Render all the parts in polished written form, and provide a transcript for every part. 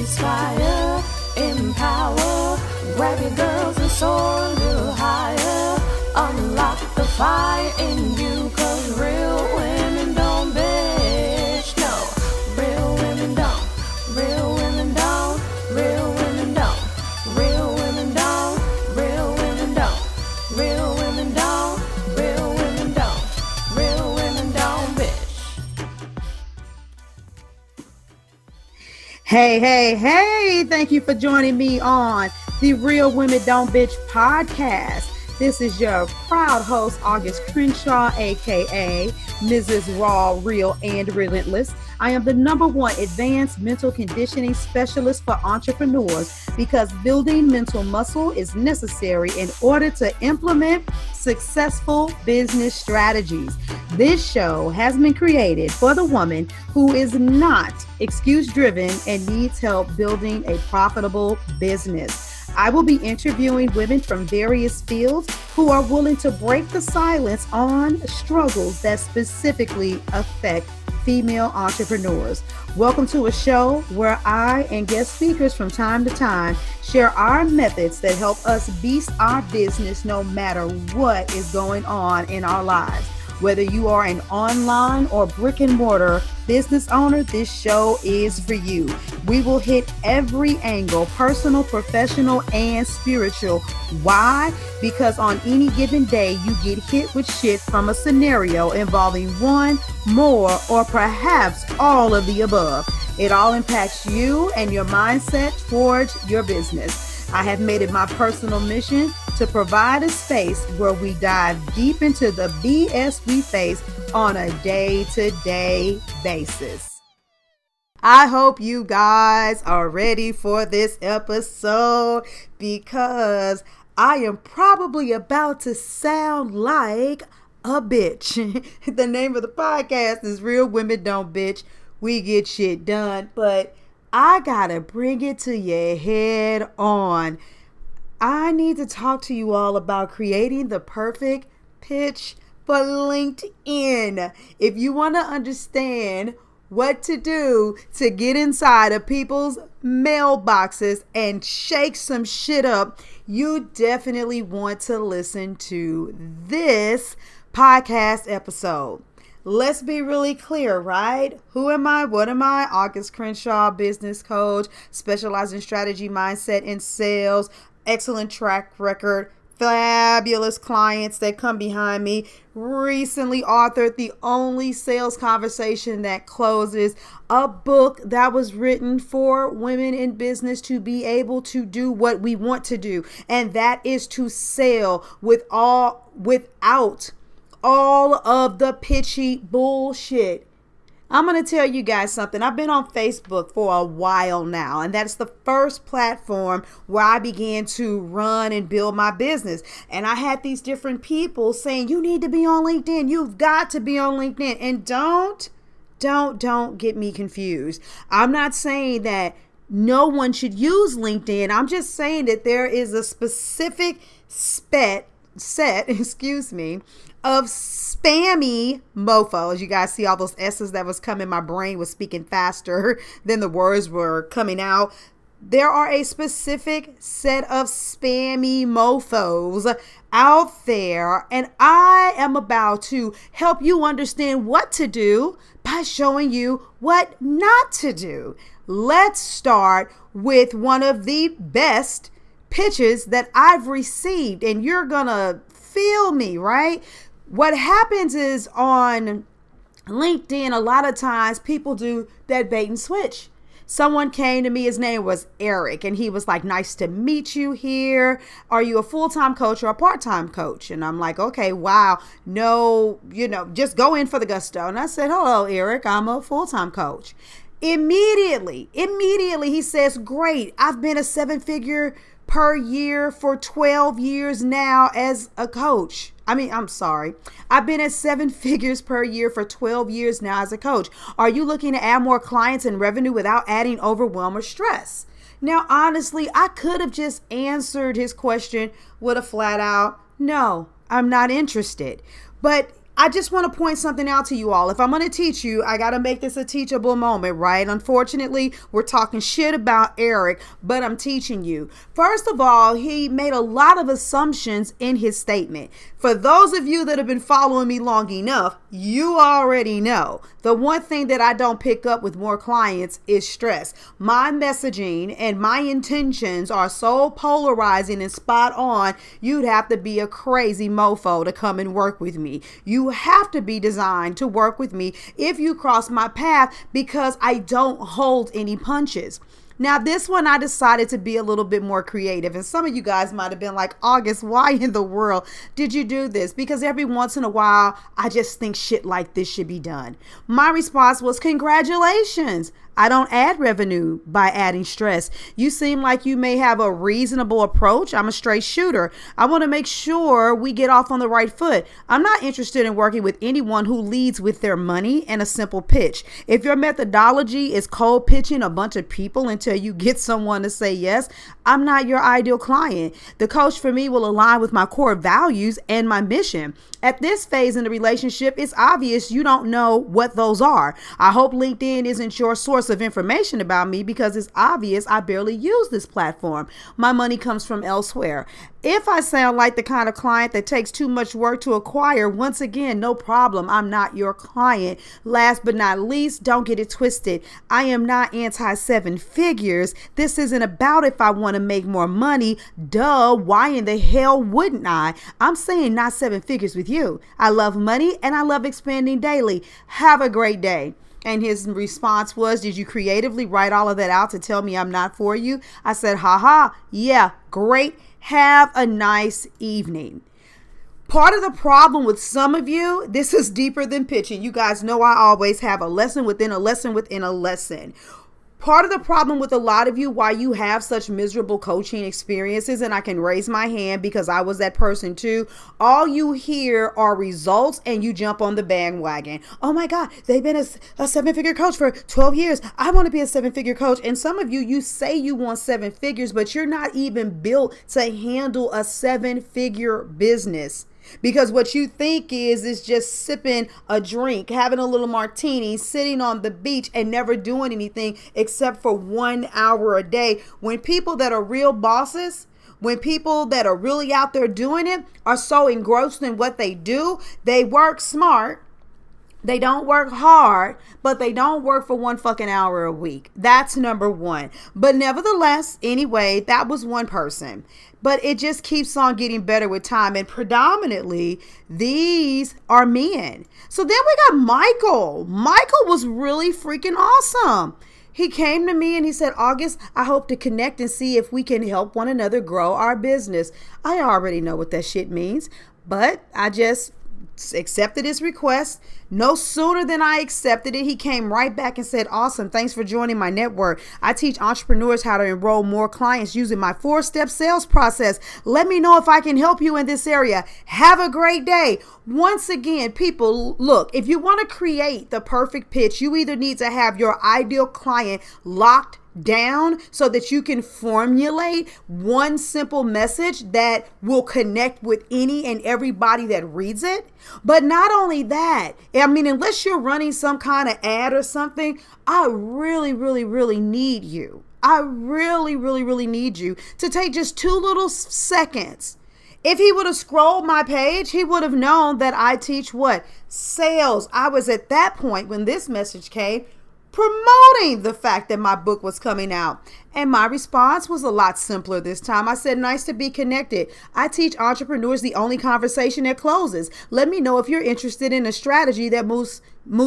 inspire, empower, grab your girls and soar a little higher. Unlock the fire in you, cause real women don't bitch, no. Real women don't, real women don't, real women don't, real women don't, real women don't, real women don't, real women don't, real women don't bitch. Hey, thank you for joining me on the Real Women Don't Bitch podcast. This is your proud host, August Crenshaw, aka Mrs. Raw, Real, and Relentless. I am the #1 advanced mental conditioning specialist for entrepreneurs because building mental muscle is necessary in order to implement successful business strategies. This show has been created for the woman who is not excuse-driven and needs help building a profitable business. I will be interviewing women from various fields who are willing to break the silence on struggles that specifically affect female entrepreneurs. Welcome to a show where I and guest speakers from time to time share our methods that help us beast our business no matter what is going on in our lives. Whether you are an online or brick and mortar business owner, this show is for you. We will hit every angle, personal, professional, and spiritual. Why? Because on any given day, you get hit with shit from a scenario involving one, more, or perhaps all of the above. It all impacts you and your mindset towards your business. I have made it my personal mission to provide a space where we dive deep into the BS we face on a day-to-day basis. I hope you guys are ready for this episode because I am probably about to sound like a bitch. The name of the podcast is Real Women Don't Bitch. We get shit done, but I gotta bring it to your head on. I need to talk to you all about creating the perfect pitch for LinkedIn. If you want to understand what to do to get inside of people's mailboxes and shake some shit up, you definitely want to listen to this podcast episode. Let's be really clear, right? Who am I? What am I? August Crenshaw, business coach, specialize in strategy, mindset, and sales. Excellent track record, fabulous clients that come behind me. Recently authored The Only Sales Conversation That Closes, a book that was written for women in business to be able to do what we want to do, and that is to sell without all of the pitchy bullshit. I'm going to tell you guys something. I've been on Facebook for a while now, and that's the first platform where I began to run and build my business. And I had these different people saying, you need to be on LinkedIn. You've got to be on LinkedIn. And don't get me confused. I'm not saying that no one should use LinkedIn. I'm just saying that there is a specific set, of spammy mofos. You guys see all those S's that was coming. My brain was speaking faster than the words were coming out. There are a specific set of spammy mofos out there, and I am about to help you understand what to do by showing you what not to do. Let's start with one of the best pitches that I've received, and you're gonna feel me, right? What happens is on LinkedIn, a lot of times people do that bait and switch. Someone came to me, his name was Eric, and he was like, nice to meet you here. Are you a full-time coach or a part-time coach? And I'm like, okay, wow, no, just go in for the gusto. And I said, hello, Eric, I'm a full-time coach. Immediately, he says, great, I've been a 7-figure per year for 12 years now as a coach. I've been at 7 figures per year for 12 years now as a coach. Are you looking to add more clients and revenue without adding overwhelm or stress? Now, honestly, I could have just answered his question with a flat out, no, I'm not interested. But I just want to point something out to you all. If I'm going to teach you, I got to make this a teachable moment, right? Unfortunately, we're talking shit about Eric, but I'm teaching you. First of all, he made a lot of assumptions in his statement. For those of you that have been following me long enough, you already know the one thing that I don't pick up with more clients is stress. My messaging and my intentions are so polarizing and spot on, you'd have to be a crazy mofo to come and work with me. You have to be designed to work with me if you cross my path, because I don't hold any punches. Now, this one, I decided to be a little bit more creative. And some of you guys might have been like, August, why in the world did you do this? Because every once in a while, I just think shit like this should be done. My response was, congratulations. I don't add revenue by adding stress. You seem like you may have a reasonable approach. I'm a straight shooter. I want to make sure we get off on the right foot. I'm not interested in working with anyone who leads with their money and a simple pitch. If your methodology is cold pitching a bunch of people until you get someone to say yes, I'm not your ideal client. The coach for me will align with my core values and my mission. At this phase in the relationship, it's obvious you don't know what those are. I hope LinkedIn isn't your source of information about me, because it's obvious I barely use this platform. My money comes from elsewhere. If I sound like the kind of client that takes too much work to acquire, once again, no problem. I'm not your client. Last but not least, don't get it twisted. I am not anti 7 figures. This isn't about if I want to make more money. Duh, why in the hell wouldn't I? I'm saying not 7 figures with you. I love money and I love expanding daily. Have a great day. And his response was, did you creatively write all of that out to tell me I'm not for you? I said, haha, yeah, great. Have a nice evening. Part of the problem with some of you, this is deeper than pitching. You guys know I always have a lesson within a lesson within a lesson. Part of the problem with a lot of you, why you have such miserable coaching experiences, and I can raise my hand because I was that person too, all you hear are results and you jump on the bandwagon. Oh my God, they've been a 7-figure coach for 12 years. I want to be a 7-figure coach. And some of you, you say you want 7 figures, but you're not even built to handle a 7-figure business. Because what you think is just sipping a drink, having a little martini, sitting on the beach and never doing anything except for 1 hour a day. When people that are real bosses, when people that are really out there doing it are so engrossed in what they do, they work smart. They don't work hard, but they don't work for 1 fucking hour a week. That's number one. But nevertheless, anyway, that was one person. But it just keeps on getting better with time. And predominantly, these are men. So then we got Michael. Michael was really freaking awesome. He came to me and he said, August, I hope to connect and see if we can help one another grow our business. I already know what that shit means, but I just accepted his request. No sooner than I accepted it, he came right back and said, awesome, thanks for joining my network. I teach entrepreneurs how to enroll more clients using my 4-step sales process. Let me know if I can help you in this area. Have a great day. Once again, people, look, if you want to create the perfect pitch, you either need to have your ideal client locked down so that you can formulate one simple message that will connect with any and everybody that reads it. But not only that, I mean, unless you're running some kind of ad or something, I really need you. I really need you to take just 2 little seconds. If he would have scrolled my page, he would have known that I teach what? Sales. I was at that point when this message came, promoting the fact that my book was coming out. And my response was a lot simpler this time. I said, nice to be connected. I teach entrepreneurs the only conversation that closes. Let me know if you're interested in a strategy that moves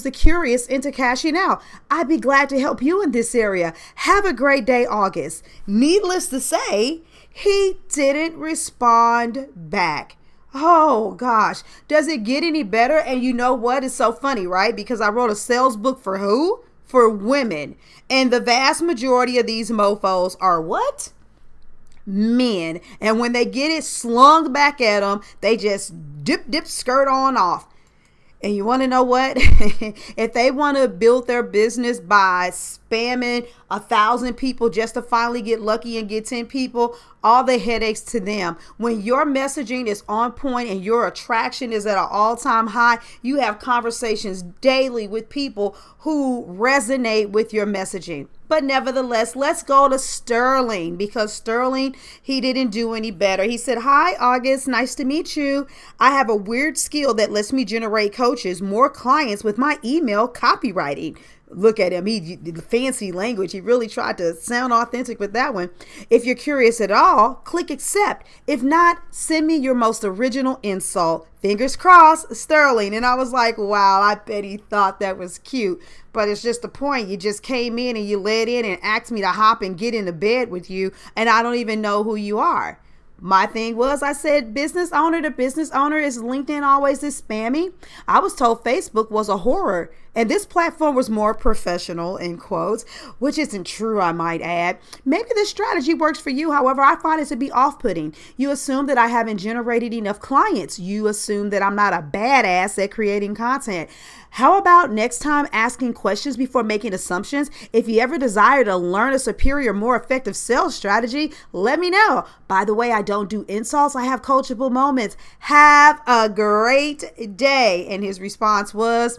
the curious into cashing out. I'd be glad to help you in this area. Have a great day, August. Needless to say, he didn't respond back. Oh gosh, does it get any better? And you know what? It's so funny, right? Because I wrote a sales book for who? For women. And the vast majority of these mofos are what? Men. And when they get it slung back at them, they just dip, skirt on off. And you want to know what? If they want to build their business by spamming 1,000 people just to finally get lucky and get 10 people, all the headaches to them. When your messaging is on point and your attraction is at an all-time high, you have conversations daily with people who resonate with your messaging. But nevertheless, let's go to Sterling, because Sterling, he didn't do any better. He said, "Hi, August. Nice to meet you. I have a weird skill that lets me generate coaches, more clients with my email copywriting." Look at him. He fancy language. He really tried to sound authentic with that one. "If you're curious at all, click accept. If not, send me your most original insult. Fingers crossed, Sterling." And I was like, wow, I bet he thought that was cute. But it's just the point. You just came in and you led in and asked me to hop and get into bed with you, and I don't even know who you are. My thing was, I said, business owner to business owner, is LinkedIn always this spammy? I was told Facebook was a horror and this platform was more professional, in quotes, which isn't true, I might add. Maybe this strategy works for you. However, I find it to be off-putting. You assume that I haven't generated enough clients. You assume that I'm not a badass at creating content. How about next time asking questions before making assumptions? If you ever desire to learn a superior, more effective sales strategy, let me know. By the way, I don't do insults. I have coachable moments. Have a great day. And his response was,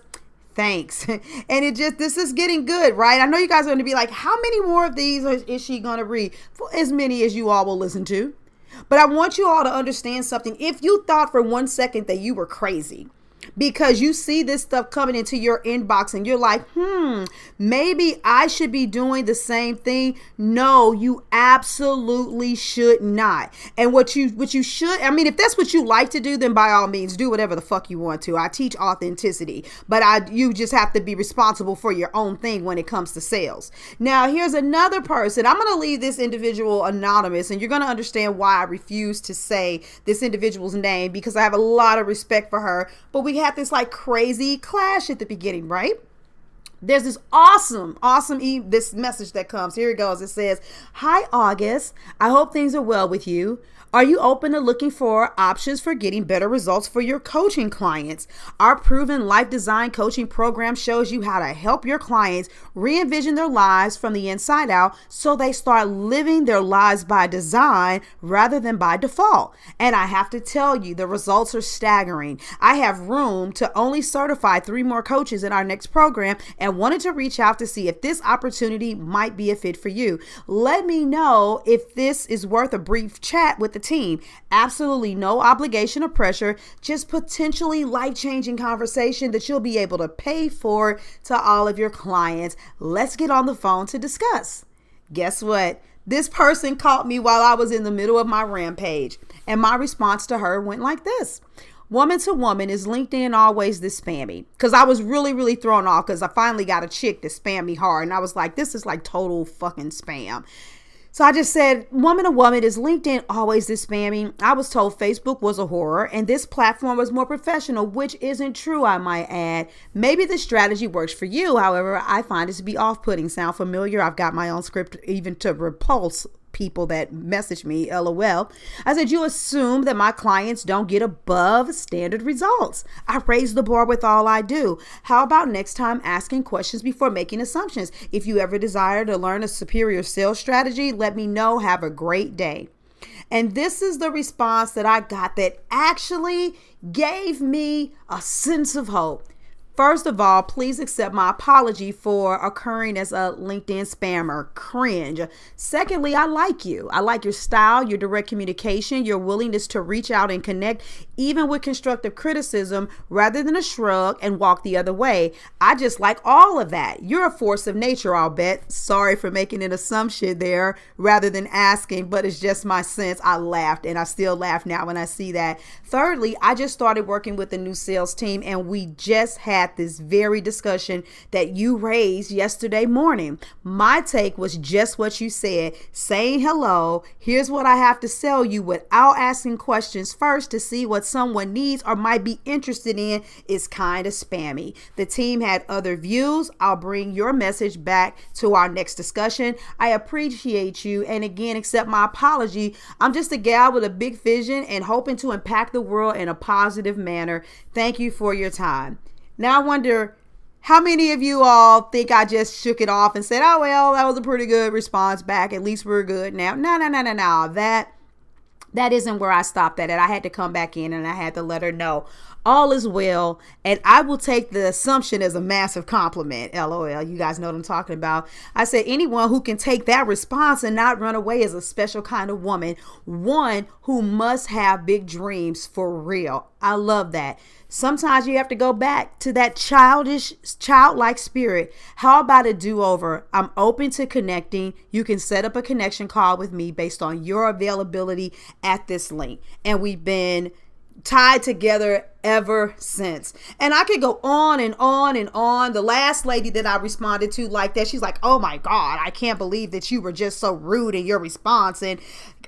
thanks. And this is getting good, right? I know you guys are going to be like, how many more of these is she going to read? For as many as you all will listen to. But I want you all to understand something. If you thought for 1 second that you were crazy because you see this stuff coming into your inbox and you're like, maybe I should be doing the same thing. No, you absolutely should not. And what you should, I mean, if that's what you like to do, then by all means, do whatever the fuck you want to. I teach authenticity, but you just have to be responsible for your own thing when it comes to sales. Now, here's another person. I'm going to leave this individual anonymous, and you're going to understand why I refuse to say this individual's name, because I have a lot of respect for her, but we had this like crazy clash at the beginning, right? There's this awesome this message that comes. Here it goes. It says, "Hi, August. I hope things are well with you. Are you open to looking for options for getting better results for your coaching clients? Our proven life design coaching program shows you how to help your clients re-envision their lives from the inside out so they start living their lives by design rather than by default. And I have to tell you, the results are staggering. I have room to only certify 3 more coaches in our next program and wanted to reach out to see if this opportunity might be a fit for you. Let me know if this is worth a brief chat with the team. Absolutely no obligation or pressure, just potentially life-changing conversation that you'll be able to pay for to all of your clients. Let's get on the phone to discuss." Guess what? This person caught me while I was in the middle of my rampage, and my response to her went like this. "Woman to woman, is LinkedIn always this spammy?" Because I was really thrown off because I finally got a chick that spammed me hard, and I was like, this is like total fucking spam. So I just said, woman to woman, is LinkedIn always this spammy? I was told Facebook was a horror and this platform was more professional, which isn't true, I might add. Maybe the strategy works for you. However, I find it to be off-putting. Sound familiar? I've got my own script even to repulse people that message me, LOL. I said, "You assume that my clients don't get above standard results. I raise the bar with all I do. How about next time asking questions before making assumptions? If you ever desire to learn a superior sales strategy, let me know. Have a great day." And this is the response that I got that actually gave me a sense of hope. First of all, please accept my apology for occurring as a LinkedIn spammer. Cringe. Secondly, I like you. I like your style, your direct communication, your willingness to reach out and connect, even with constructive criticism, rather than a shrug and walk the other way. I just like all of that. You're a force of nature, I'll bet. Sorry for making an assumption there rather than asking, but it's just my sense. I laughed, and I still laugh now when I see that. Thirdly, I just started working with the new sales team, and we just had this very discussion that you raised yesterday morning. My take was just what you said, saying hello. Here's what I have to sell you without asking questions first to see what someone needs or might be interested in is kind of spammy. The team had other views. I'll bring your message back to our next discussion. I appreciate you, and again, accept my apology. I'm just a gal with a big vision and hoping to impact the world in a positive manner. Thank you for your time. Now I wonder how many of you all think I just shook it off and said, oh, well, that was a pretty good response back. At least we're good now. No. That isn't where I stopped at it. I had to come back in and I had to let her know all is well. And I will take the assumption as a massive compliment. LOL. You guys know what I'm talking about. I said anyone who can take that response and not run away is a special kind of woman. One who must have big dreams for real. I love that. Sometimes you have to go back to that childlike spirit. How about a do-over? I'm open to connecting. You can set up a connection call with me based on your availability at this link. And we've been tied together ever since. And I could go on and on and on. The last lady that I responded to like that, she's like, oh my God, I can't believe that you were just so rude in your response. And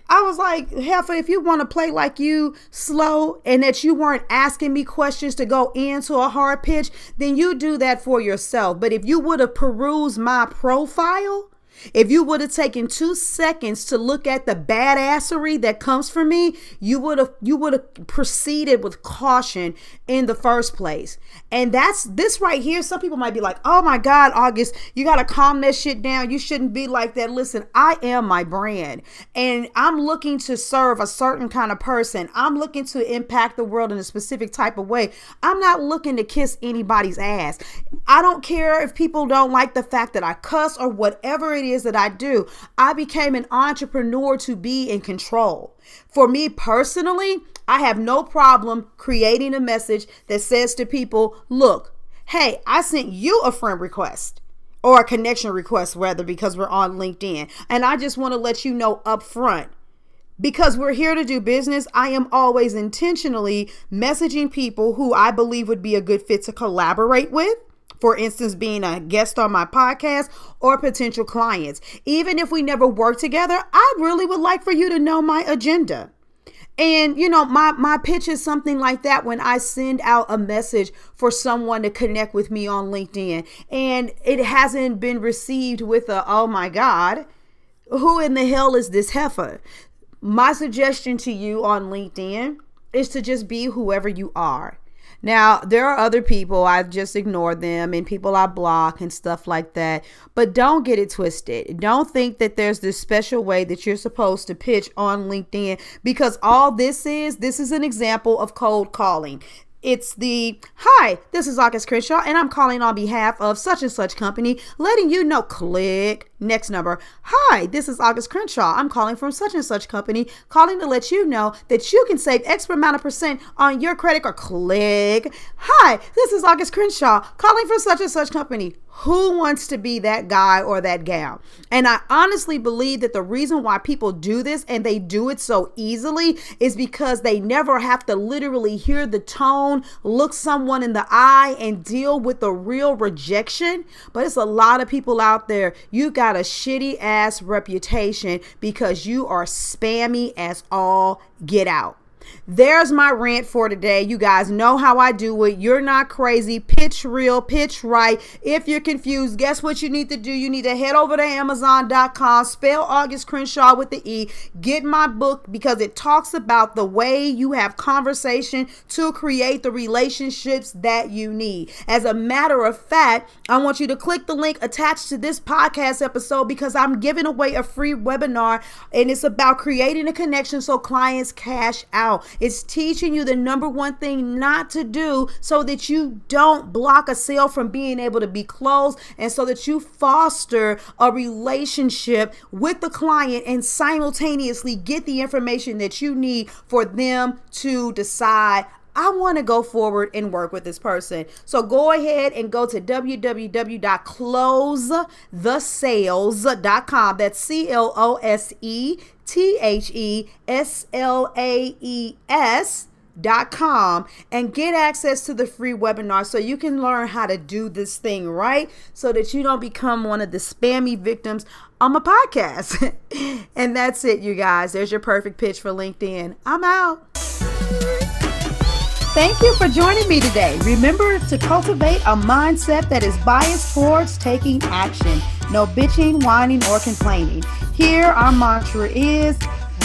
I was like, Heifer, if you want to play like you slow and that you weren't asking me questions to go into a hard pitch, then you do that for yourself. But if you would have perused my profile, if you would have taken 2 seconds to look at the badassery that comes from me, you would have proceeded with caution in the first place. And that's this right here. Some people might be like, oh my God, August, you got to calm that shit down. You shouldn't be like that. Listen, I am my brand and I'm looking to serve a certain kind of person. I'm looking to impact the world in a specific type of way. I'm not looking to kiss anybody's ass. I don't care if people don't like the fact that I cuss or whatever it is that I do. I became an entrepreneur to be in control. For me personally, I have no problem creating a message that says to people, look, hey, I sent you a friend request or a connection request rather, because we're on LinkedIn. And I just want to let you know up front, because we're here to do business, I am always intentionally messaging people who I believe would be a good fit to collaborate with. For instance, being a guest on my podcast or potential clients. Even if we never work together, I really would like for you to know my agenda. And, you know, my pitch is something like that when I send out a message for someone to connect with me on LinkedIn and it hasn't been received with a, oh my God, who in the hell is this heifer? My suggestion to you on LinkedIn is to just be whoever you are. Now, there are other people, I've just ignored them and people I block and stuff like that. But don't get it twisted. Don't think that there's this special way that you're supposed to pitch on LinkedIn, because all this is an example of cold calling. It's the, hi, this is August Crenshaw, and I'm calling on behalf of such and such company, letting you know, click, next number. Hi, this is August Crenshaw. I'm calling from such and such company, calling to let you know that you can save X amount of percent on your credit card. Click. Hi, this is August Crenshaw, calling from such and such company. Who wants to be that guy or that gal? And I honestly believe that the reason why people do this and they do it so easily is because they never have to literally hear the tone, look someone in the eye and deal with the real rejection. But it's a lot of people out there. You got a shitty ass reputation because you are spammy as all get out. There's my rant for today. You guys know how I do it. You're not crazy. Pitch real, pitch right. If you're confused, guess what you need to do? You need to head over to Amazon.com, spell August Crenshaw with the E, get my book, because it talks about the way you have conversation to create the relationships that you need. As a matter of fact, I want you to click the link attached to this podcast episode, because I'm giving away a free webinar and it's about creating a connection so clients cash out. It's teaching you the number one thing not to do so that you don't block a sale from being able to be closed, and so that you foster a relationship with the client and simultaneously get the information that you need for them to decide, I want to go forward and work with this person. So go ahead and go to www.closethesales.com. That's CLOSETHESLAES.com and get access to the free webinar so you can learn how to do this thing right, so that you don't become one of the spammy victims on my podcast. And that's it, you guys. There's your perfect pitch for LinkedIn. I'm out. Thank you for joining me today. Remember to cultivate a mindset that is biased towards taking action. No bitching, whining, or complaining. Here, our mantra is,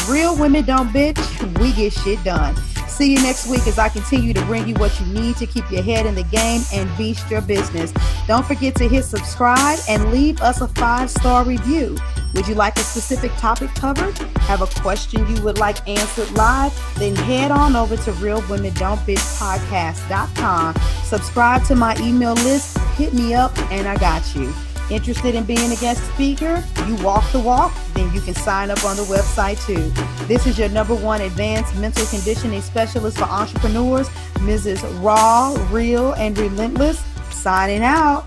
real women don't bitch, we get shit done. See you next week as I continue to bring you what you need to keep your head in the game and beast your business. Don't forget to hit subscribe and leave us a 5-star review. Would you like a specific topic covered? Have a question you would like answered live? Then head on over to realwomendon'tbitchpodcast.com. Subscribe to my email list, hit me up, and I got you. Interested in being a guest speaker? You walk the walk? Then you can sign up on the website too. This is your #1 advanced mental conditioning specialist for entrepreneurs, Mrs. Raw, Real, and Relentless, signing out.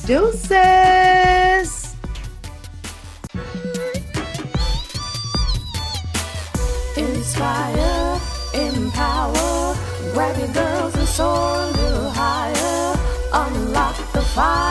Deuces! Inspire, empower, grab your girls and soar a little higher, unlock the fire.